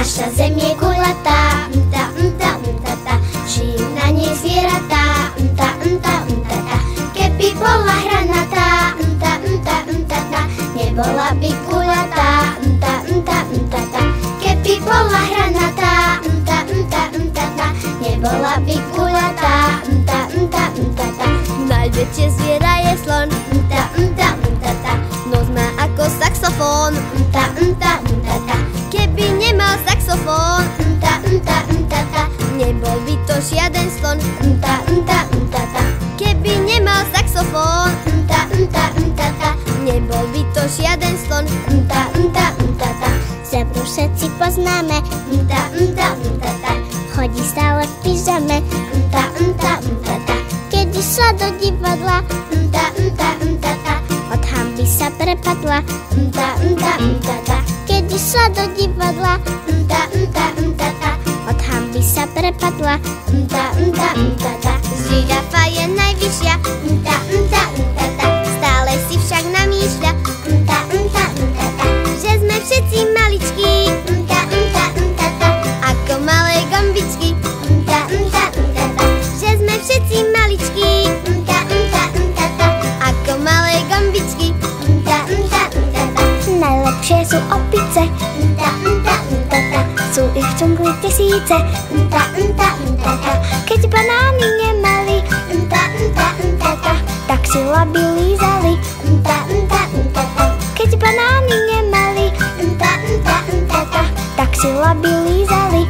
Naša zem je guľatá, žijú na nej zvieratá, keby bola hranatá, nebola by guľatá, keby bola hranatá, nebola by guľatá, najväčšie zviera je slon, nos má ako saxofón, keby nemal saxofón, nebol by to žiaden slon, keby nemal saxofón, nebol by to žiaden slon. Zebru všetci poznáme, chodí stále v pyžame, keď išla do divadla, od hanby sa prepadla, keď išla do divadla, od hanby sa prepadla, žirafa je najvyššia, stále si však namýšľa, že sme všetci maličkí, ako malé gombičky, že sme všetci maličkí, ako malé gombičky. Najlepšie sú opice, sú ich v džungli tisíce, keď banány nemali, tak si laby lízali, keď banány nemali, tak si laby lízali.